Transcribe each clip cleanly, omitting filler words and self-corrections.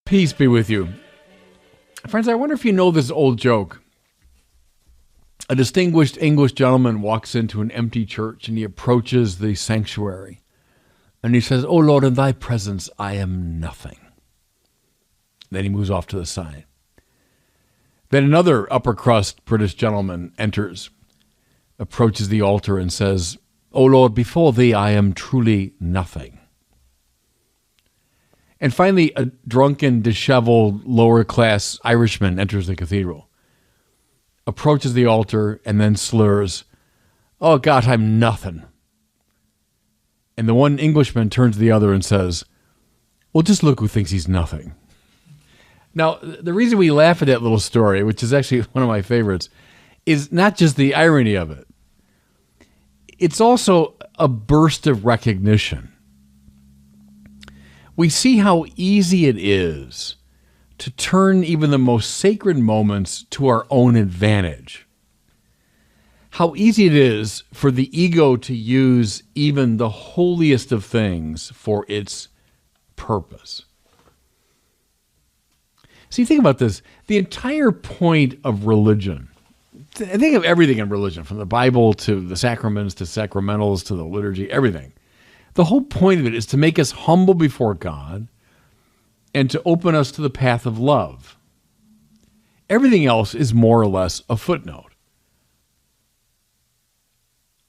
Peace be with you. Friends, I wonder if you know this old joke. A distinguished English gentleman walks into an empty church and he approaches the sanctuary. And he says, "Oh Lord, in thy presence I am nothing." Then he moves off to the side. Then another upper crust British gentleman enters, approaches the altar and says, "Oh Lord, before thee I am truly nothing." And finally, a drunken, disheveled, lower-class Irishman enters the cathedral, approaches the altar, and then slurs, "Oh, God, I'm nothing." And the one Englishman turns to the other and says, "Well, just look who thinks he's nothing." Now, the reason we laugh at that little story, which is actually one of my favorites, is not just the irony of it. It's also a burst of recognition. We see how easy it is to turn even the most sacred moments to our own advantage. How easy it is for the ego to use even the holiest of things for its purpose. See, think about this. The entire point of religion, think of everything in religion, from the Bible to the sacraments to sacramentals to the liturgy, everything. The whole point of it is to make us humble before God and to open us to the path of love. Everything else is more or less a footnote.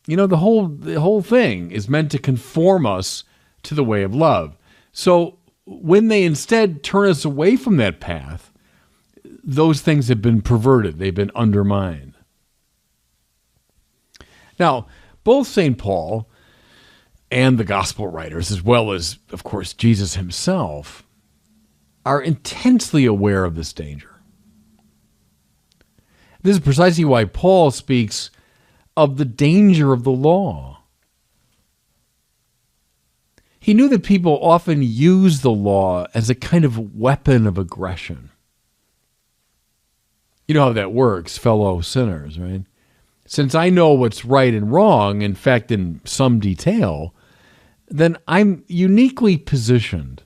You know, the whole thing is meant to conform us to the way of love. So when they instead turn us away from that path, those things have been perverted. They've been undermined. Now, both St. Paul and the gospel writers, as well as, of course, Jesus himself, are intensely aware of this danger. This is precisely why Paul speaks of the danger of the law. He knew that people often use the law as a kind of weapon of aggression. You know how that works, fellow sinners, right? Since I know what's right and wrong, in fact, in some detail, then I'm uniquely positioned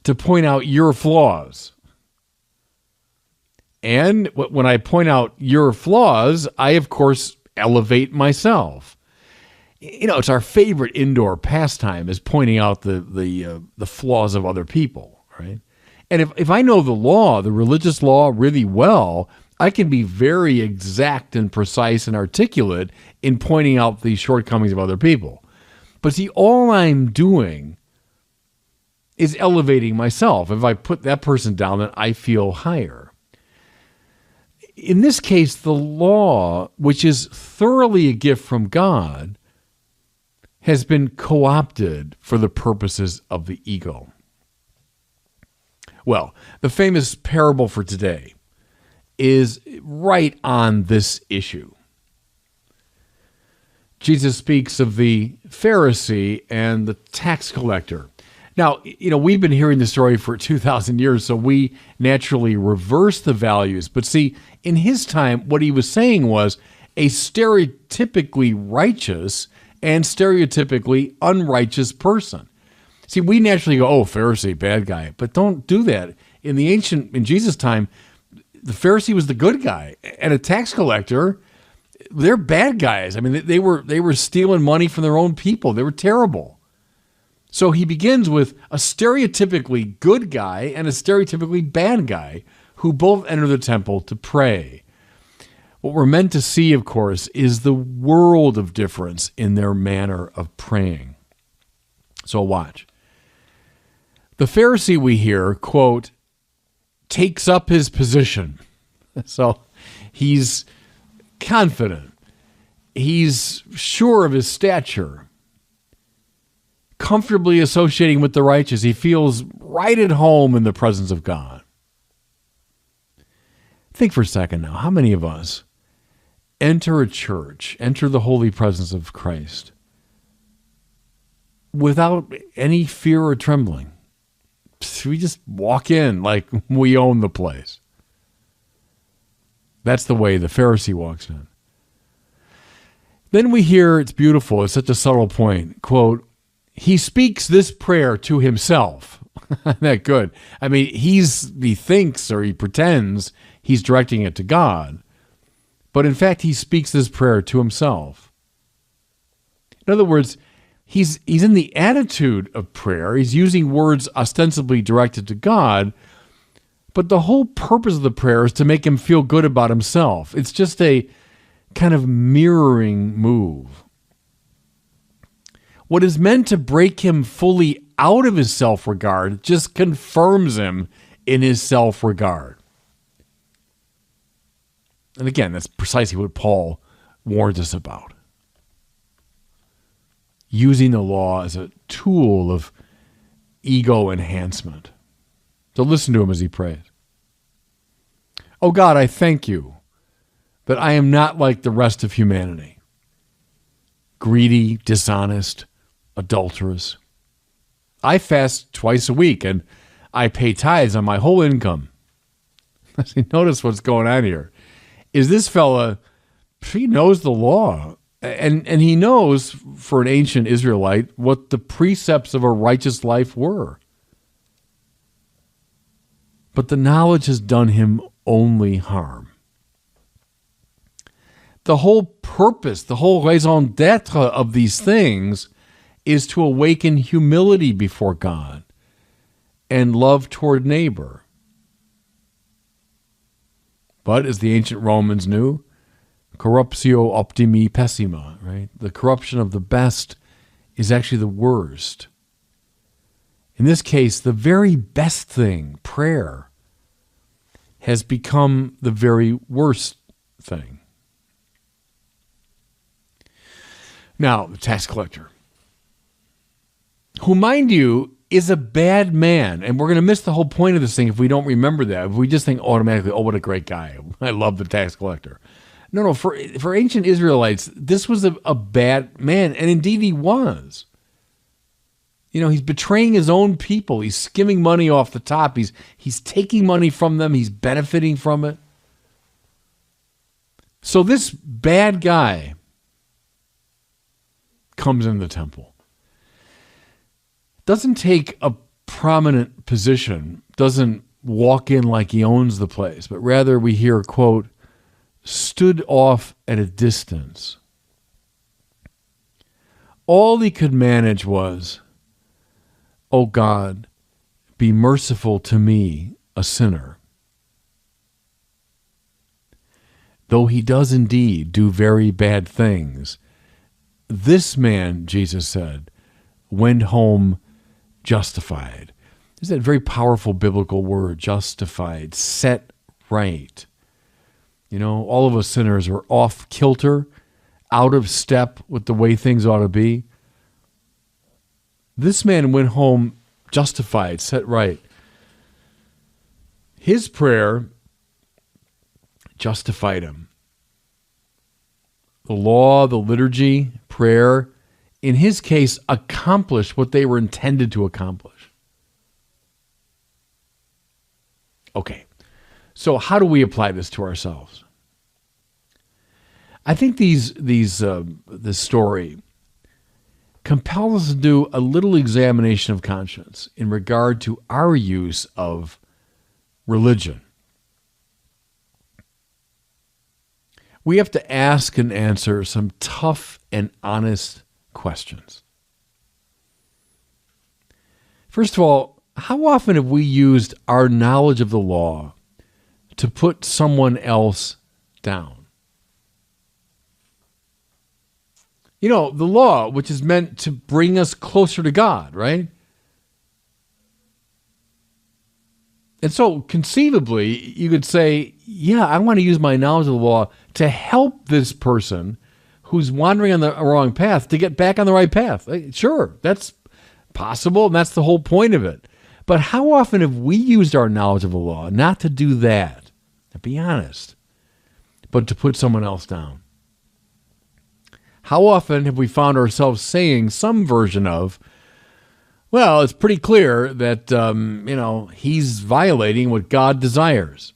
to point out your flaws. And when I point out your flaws, I, of course, elevate myself. You know, it's our favorite indoor pastime is pointing out the flaws of other people, right? And if I know the law, the religious law, really well, I can be very exact and precise and articulate in pointing out the shortcomings of other people. But see, all I'm doing is elevating myself. If I put that person down, then I feel higher. In this case, the law, which is thoroughly a gift from God, has been co-opted for the purposes of the ego. Well, the famous parable for today is right on this issue. Jesus speaks of the Pharisee and the tax collector. Now, you know, we've been hearing the story for 2,000 years, so we naturally reverse the values. But see, in his time, what he was saying was a stereotypically righteous and stereotypically unrighteous person. See, we naturally go, "Oh, Pharisee, bad guy." But don't do that. In Jesus' time, the Pharisee was the good guy, and a tax collector, they're bad guys. I mean, they were stealing money from their own people. They were terrible. So he begins with a stereotypically good guy and a stereotypically bad guy who both enter the temple to pray. What we're meant to see, of course, is the world of difference in their manner of praying. So watch. The Pharisee, we hear, quote, takes up his position. So he's confident. He's sure of his stature. Comfortably associating with the righteous. He feels right at home in the presence of God. Think for a second now. How many of us enter a church, enter the holy presence of Christ without any fear or trembling? We just walk in like we own the place. That's the way the Pharisee walks in. Then we hear, it's beautiful, it's such a subtle point, quote, he speaks this prayer to himself. That good. I mean, he thinks or he pretends he's directing it to God, but in fact, he speaks this prayer to himself. In other words, he's in the attitude of prayer. He's using words ostensibly directed to God, but the whole purpose of the prayer is to make him feel good about himself. It's just a kind of mirroring move. What is meant to break him fully out of his self-regard just confirms him in his self-regard. And again, that's precisely what Paul warns us about. Using the law as a tool of ego enhancement. So listen to him as he prays. Oh God, I thank you that I am not like the rest of humanity. Greedy, dishonest, adulterous. I fast twice a week and I pay tithes on my whole income. See, notice what's going on here. Is this fella, he knows the law. And he knows, for an ancient Israelite, what the precepts of a righteous life were. But the knowledge has done him only harm. The whole purpose, the whole raison d'etre of these things is to awaken humility before God and love toward neighbor. But as the ancient Romans knew, corruptio optimi pessima, right? The corruption of the best is actually the worst. In this case, the very best thing, prayer, has become the very worst thing. Now, the tax collector, who, mind you, is a bad man. And we're going to miss the whole point of this thing if we don't remember that. If we just think automatically, oh, what a great guy. I love the tax collector. No, for ancient Israelites, this was a bad man. And indeed he was. You know, he's betraying his own people. He's skimming money off the top. He's taking money from them. He's benefiting from it. So this bad guy comes in the temple. Doesn't take a prominent position, doesn't walk in like he owns the place, but rather we hear, quote, stood off at a distance. All he could manage was, "O God, be merciful to me, a sinner." Though he does indeed do very bad things, this man, Jesus said, went home justified. There's that very powerful biblical word, justified, set right. You know, all of us sinners are off kilter, out of step with the way things ought to be. This man went home justified, set right. His prayer justified him. The law, the liturgy, prayer, in his case, accomplished what they were intended to accomplish. Okay, so how do we apply this to ourselves? I think this story compels us to do a little examination of conscience in regard to our use of religion. We have to ask and answer some tough and honest questions. First of all, how often have we used our knowledge of the law to put someone else down? You know, the law, which is meant to bring us closer to God, right? And so conceivably, you could say, yeah, I want to use my knowledge of the law to help this person who's wandering on the wrong path to get back on the right path. Sure, that's possible, and that's the whole point of it. But how often have we used our knowledge of the law not to do that, to be honest, but to put someone else down? How often have we found ourselves saying some version of, well, it's pretty clear that, he's violating what God desires?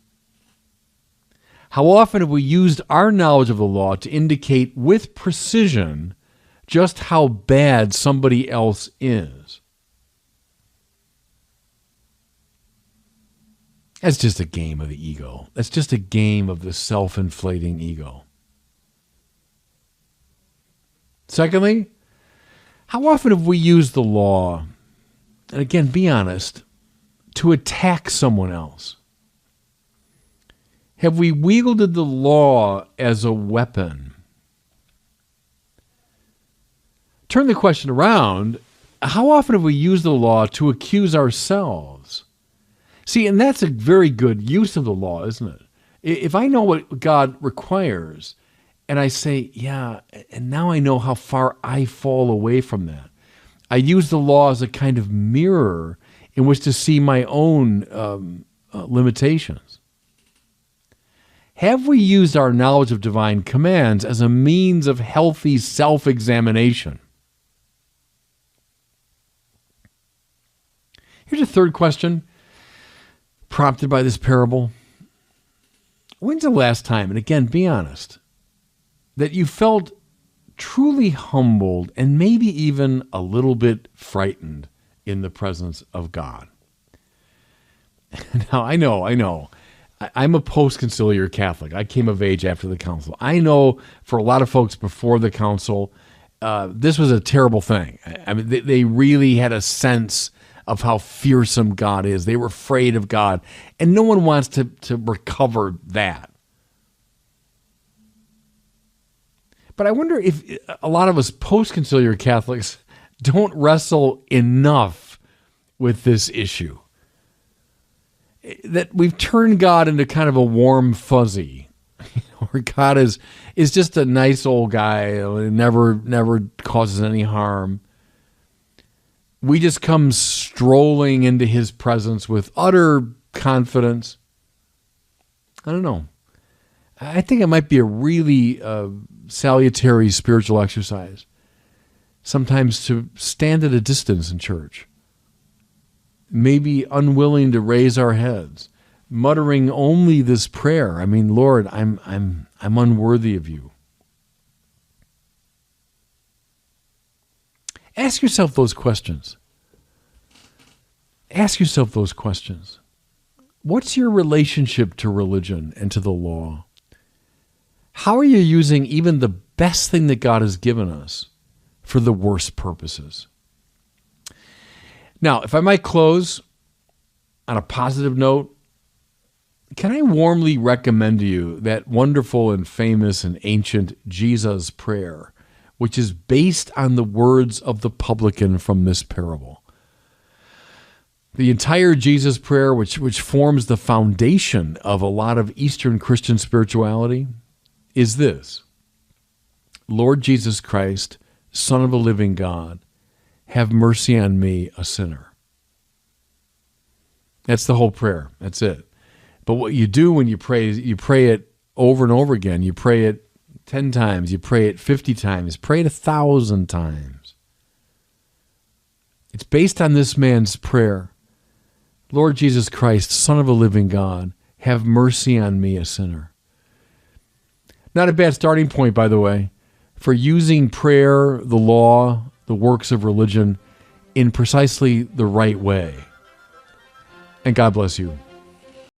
How often have we used our knowledge of the law to indicate with precision just how bad somebody else is? That's just a game of the ego. That's just a game of the self-inflating ego. Secondly, how often have we used the law, and again, be honest, to attack someone else? Have we wielded the law as a weapon? Turn the question around. How often have we used the law to accuse ourselves? See, and that's a very good use of the law, isn't it? If I know what God requires, and I say, yeah, and now I know how far I fall away from that. I use the law as a kind of mirror in which to see my own limitations. Have we used our knowledge of divine commands as a means of healthy self-examination? Here's a third question prompted by this parable. When's the last time, and again, be honest, that you felt truly humbled and maybe even a little bit frightened in the presence of God? Now, I know. I'm a post-conciliar Catholic. I came of age after the council. I know for a lot of folks before the council, this was a terrible thing. I mean, they really had a sense of how fearsome God is. They were afraid of God. And no one wants to recover that. But I wonder if a lot of us post-conciliar Catholics don't wrestle enough with this issue. That we've turned God into kind of a warm fuzzy, where God is just a nice old guy who never causes any harm. We just come strolling into his presence with utter confidence. I don't know. I think it might be a really salutary spiritual exercise sometimes to stand at a distance in church, maybe unwilling to raise our heads, muttering only this prayer. I mean, Lord, I'm unworthy of you. Ask yourself those questions. Ask yourself those questions. What's your relationship to religion and to the law? How are you using even the best thing that God has given us for the worst purposes? Now, if I might close on a positive note, can I warmly recommend to you that wonderful and famous and ancient Jesus prayer, which is based on the words of the publican from this parable. The entire Jesus prayer, which forms the foundation of a lot of Eastern Christian spirituality, is this: Lord Jesus Christ, Son of the living God, have mercy on me, a sinner. That's the whole prayer. That's it. But what you do when you pray is you pray it over and over again. You pray it 10 times. You pray it 50 times. Pray it 1,000 times. It's based on this man's prayer. Lord Jesus Christ, Son of a living God, have mercy on me, a sinner. Not a bad starting point, by the way, for using prayer, the law, the works of religion in precisely the right way. And God bless you.